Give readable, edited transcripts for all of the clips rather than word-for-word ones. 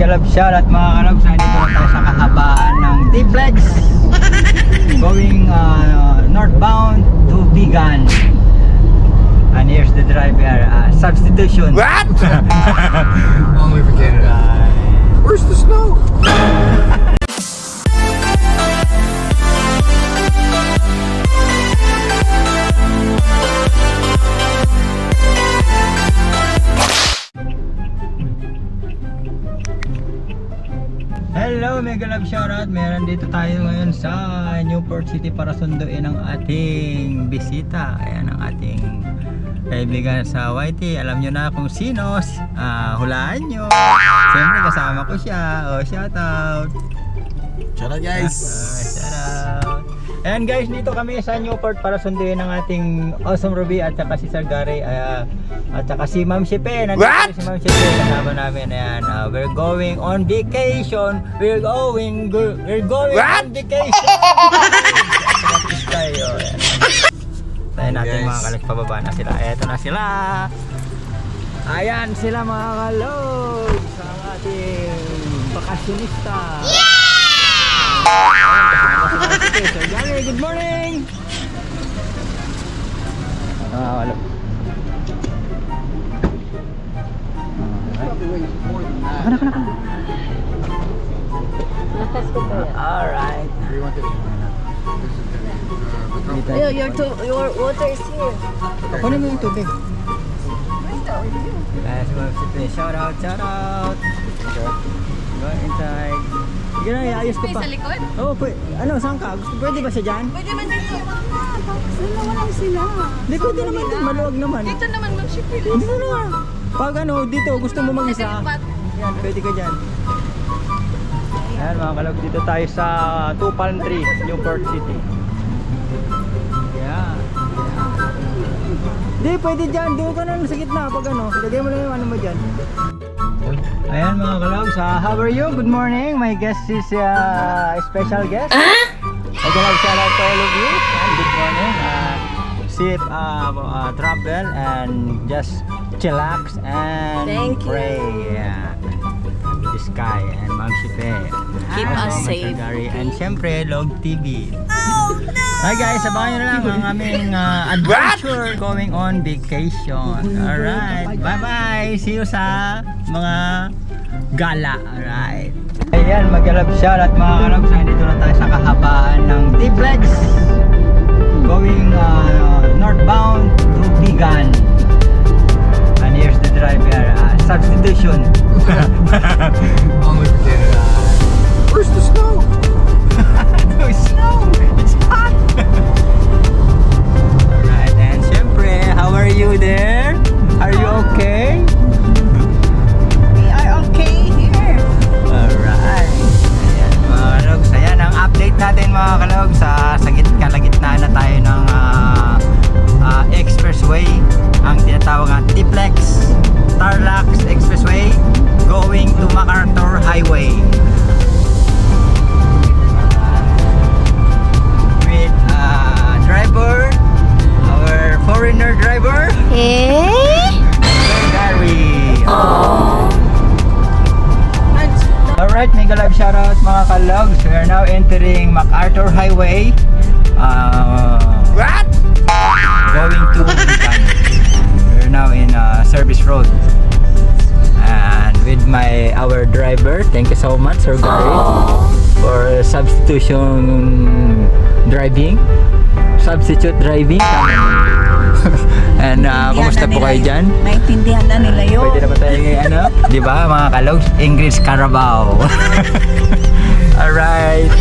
Love shout at mga kalog. Sa dito na tayo sa kahabaan ng T-Flex going northbound to Bigan. And here's the driver, substitution. What? Only for Canada. Where's the snow? Hello, mega love shoutout. Meron dito tayo ngayon sa Newport City para sunduin ang ating bisita. Ayan ang ating kaibigan sa YT. Alam nyo na kung sino. Hulaan nyo. Siyempre kasama ko siya. Shoutout. Shoutout guys. Shoutout. Ayan guys, dito kami sa Newport para sunduin ang ating Awesome Ruby at saka si Sir Gary at saka si Ma'am Shepe. Nandito si Ma'am Shepe kasama namin. Ayan, we're going on vacation. We're going on vacation. Tayo. Tayo natin mga kalag, pababa na sila. Eto na sila. Ayan sila mga kalog sa ating bakasyonista. Sir Gary, good morning! Wala. Alright. Your water is here. Kunin mo yung tubig. Shout out. Go inside. Sige na, iayos ko pa. Sa likod? Oo, ano, saan ka? Pwede ba siya dyan? Pwede man dito. Dalawa lang sila. Hindi, pwede naman din, maluwag naman. Dito naman mag-shipil. Dito na. Pag ano, dito, gusto mo mag-isa. Yan, pwede ka dyan. Ayan mga kalog, dito tayo sa 2 Palm Tree, Newport City. Yan. Hindi, pwede dyan. Doon ka na sa gitna. Pag ano, lagay mo lang yung ano mo dyan. Ayan mga kalog, how are you? Good morning. My guest is a special guest. Mega love shout out to all of you. And good morning. Safe travel and just chillax and pray. Yeah. The sky and Ma'am Shepe. Keep us safe. And syempre, Log TV. Hi guys, abangan nyo na lang ang aming adventure going on vacation. Alright, bye-bye. See you sa mga gala. Alright. Ayan, mag-love shout at mga kalog. Dito na tayo sa kahabaan ng T-Flex going northbound to Bigan. And here's the driver, substitution. Only for Canada. Where's the snow? No snow! It's hot! Alright, and syempre, how are you there? Are you okay? We are okay here. Alright. Ayan mga kalogs. Ayan ang update natin mga kalogs. Sa kalagitnaan na tayo ng expressway. Ang tinatawag na T-Flex Tarlac Expressway going to MacArthur Highway. With driver, our foreigner driver, Sir Gary. Alright, mega live shoutout mga kalogs. We are now entering MacArthur Highway. What? Going to Bigan. We're now in Service Road. And with our driver, thank you so much Sir Gary for substitute driving. And kumusta po kayo dyan? Naintindihan na nila yun. Pwede naman tayo ano? Di ba mga kalogs? English Carabao. Alright.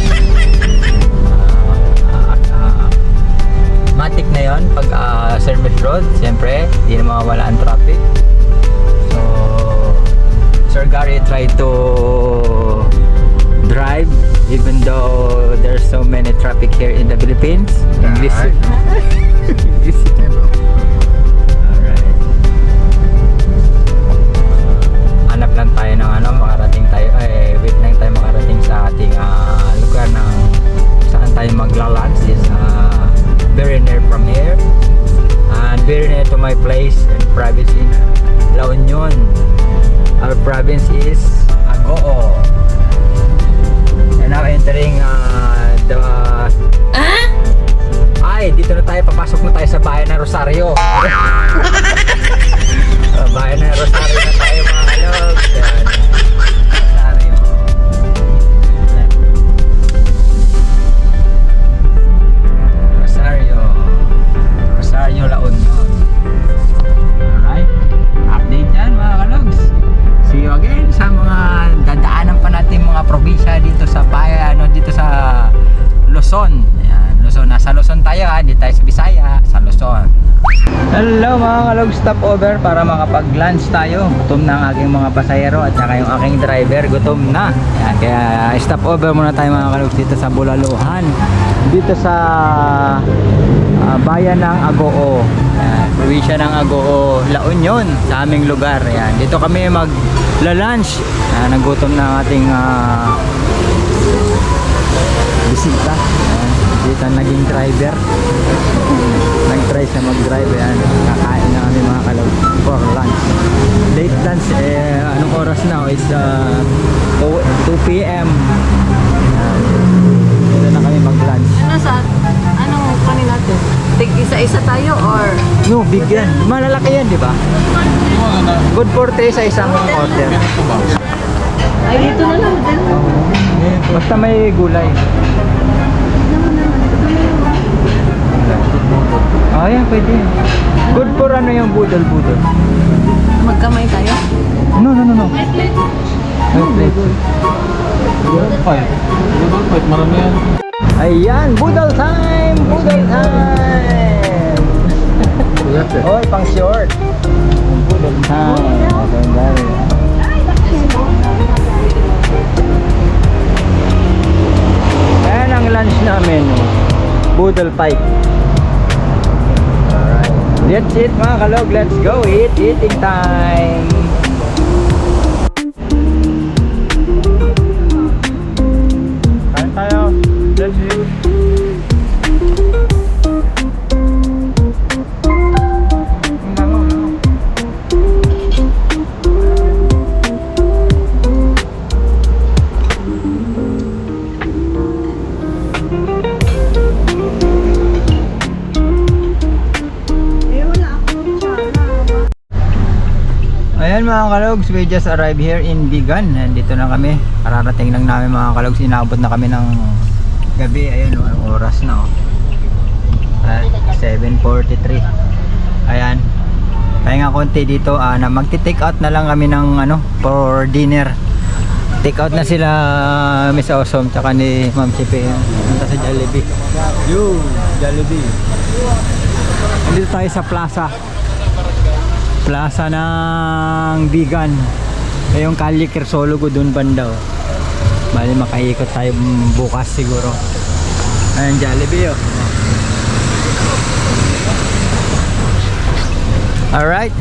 Matik na yon pag Service Road. Siyempre, hindi na mawawala ang traffic. So, Sir Gary tried to drive even though there's so many traffic here in the Philippines. English. Alright. Hanap lang tayo ng makarating tayo. Wait lang tayo makarating sa ating lugar ng saan tayo magla-lunch is very near from here and very near to my place and province in La Union. Our province is Agoo. Hello mga kalog, stop over para makapag-lunch tayo. Gutom na ang aking mga pasahero at saka yung aking driver gutom na. Yan, kaya stop over muna tayo mga kalog dito sa Bulaluhan. Dito sa bayan ng Agoo. Yan, probinsya ng Agoo, La Union, sa aming lugar. Yan, dito kami mag-lunch. Nagutom na ang ating bisita. Yan, dito naging driver. Nag-try siya mag-drive. Yan, kakain na kami mga kalog for lunch. Late lunch, anong oras na? It's 2 p.m. Yan, dito na kami mag-lunch. Anong kanin natin? Tig isa-isa tayo or? No, big yan. Malalaki yan, di ba? Good for 3 sa isang order. Ay, dito na lang din. Basta may gulay. Ah, yan, pwede. Good for ano yung budol-budol. Magkamay tayo? No. May plate. Marami yan. Ayan, budol time! Budol time! Hoy, pang short. Budol time. Ayan ang lunch namin. Budol pipe. Alright. That's it mga kalog. Let's go eat. Eating time. Kain tayo. Let's eat. Ayan mga kalogs, we just arrived here in Bigan. Nandito na kami. Kararating lang namin mga kalogs. Inabot na kami ng gabi. Ayan o, ang oras na o. 7:43. Ayan. Kaya nga konti dito na magti-take out na lang kami ng for dinner. Take out na sila Miss Awesome tsaka ni Ma'am Chipe. Punta sa Jollibee. Yo, Jollibee. Nandito tayo sa Plaza ng Bigan. Yung Kalye Crisologo dun banda. Bali makaikot tayo bukas siguro. Ayan, Jollibee oh. Alright.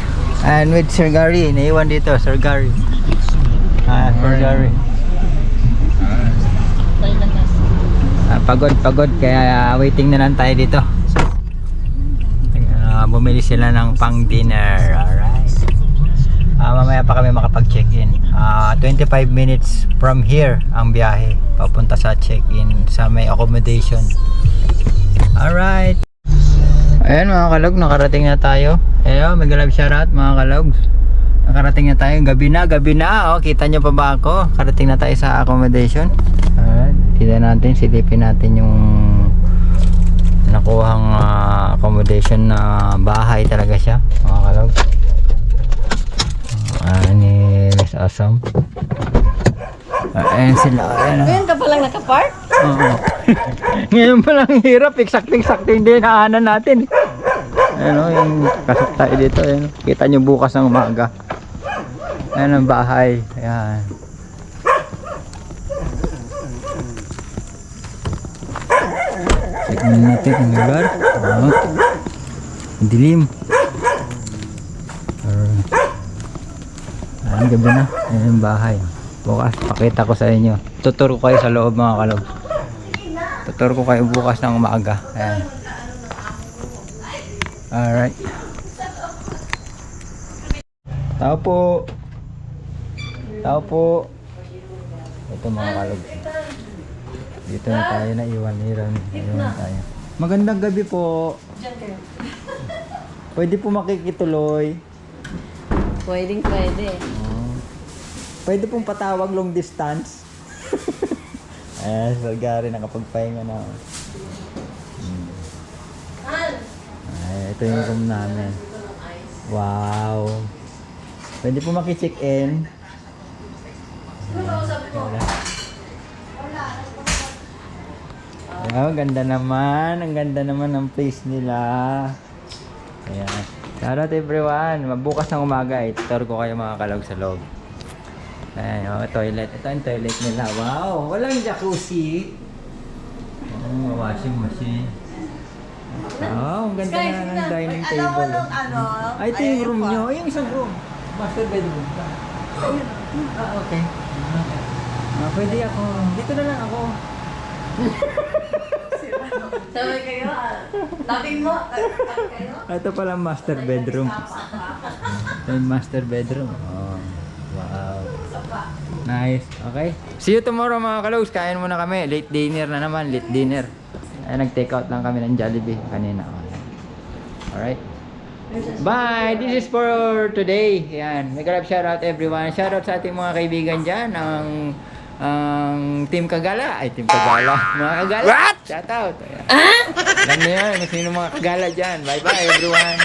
And with Sir Gary, naiwan dito, Sir Gary. Sir Gary. Pagod kaya waiting na lang tayo dito. Bumili sila ng pang dinner. Alright. Mamaya pa kami makapag-check-in. 25 minutes from here ang biyahe papunta sa check-in sa may accommodation. Alright. Ayan mga kalog, nakarating na tayo. Ayan, mag-love shoutout mga kalog. Nakarating na tayo. Gabi na. Oh, kita nyo pa ba ako? Karating na tayo sa accommodation. Alright. Tignan natin, silipin natin yung nakuhang accommodation na bahay talaga siya mga kalog. Ni Miss Awesome. Ayan sila. Ngayon ka palang nakapark? Oo. Ngayon pa lang hirap. Eksakting din naanan natin. Ayan o, yung kasok tayo dito. Ayan. Kita nyo bukas ng umaga. Ayan ang bahay. Ayan. Tignan natin ang lugar. Dilim. Ayan, gabi na. Ayan yung bahay. Bukas, pakita ko sa inyo. Tuturo ko kayo sa loob mga kalog. Tuturo ko kayo bukas ng umaga. Ayan. Alright. Tao po. Ito mga kalog. Dito na tayo na iwan tayo. Magandang gabi po. Pwede po makikituloy. Pwede. Pwede pong patawag long distance. Ayan, Bulgari nakapagpahinga na. Ay, ito yung room namin. Wow. Pwede po maki-check-in. Ang ganda naman ng place nila. Ayan. Shoutout everyone. Bukas ng umaga, tour ko kayo mga kalog sa loob. Ayan, toilet. Ito ang toilet nila. Wow! Walang jacuzzi. Washing machine. Ang ganda na ng dining table. Ay, ito yung room nyo. Yung isang room. Master bedroom. Okay. Pwede ako. Dito na lang ako. Sabi kayo, laping mo, kayo. Ito pala master bedroom. Ito yung master bedroom. Oh, wow. Nice. Okay. See you tomorrow mga kalogs. Kain muna kami. Late dinner na naman. Late dinner. Ay, nag-take out lang kami ng Jollibee kanina. Alright. Bye! This is for today. Yan. Make a shoutout everyone. Shoutout sa ating mga kaibigan dyan. Ang Team Kagala. Ay, Team Kagala. Mga Kagala. What? Shoutout. Alam niyo yan. Kung sino mga Kagala dyan. Bye-bye everyone.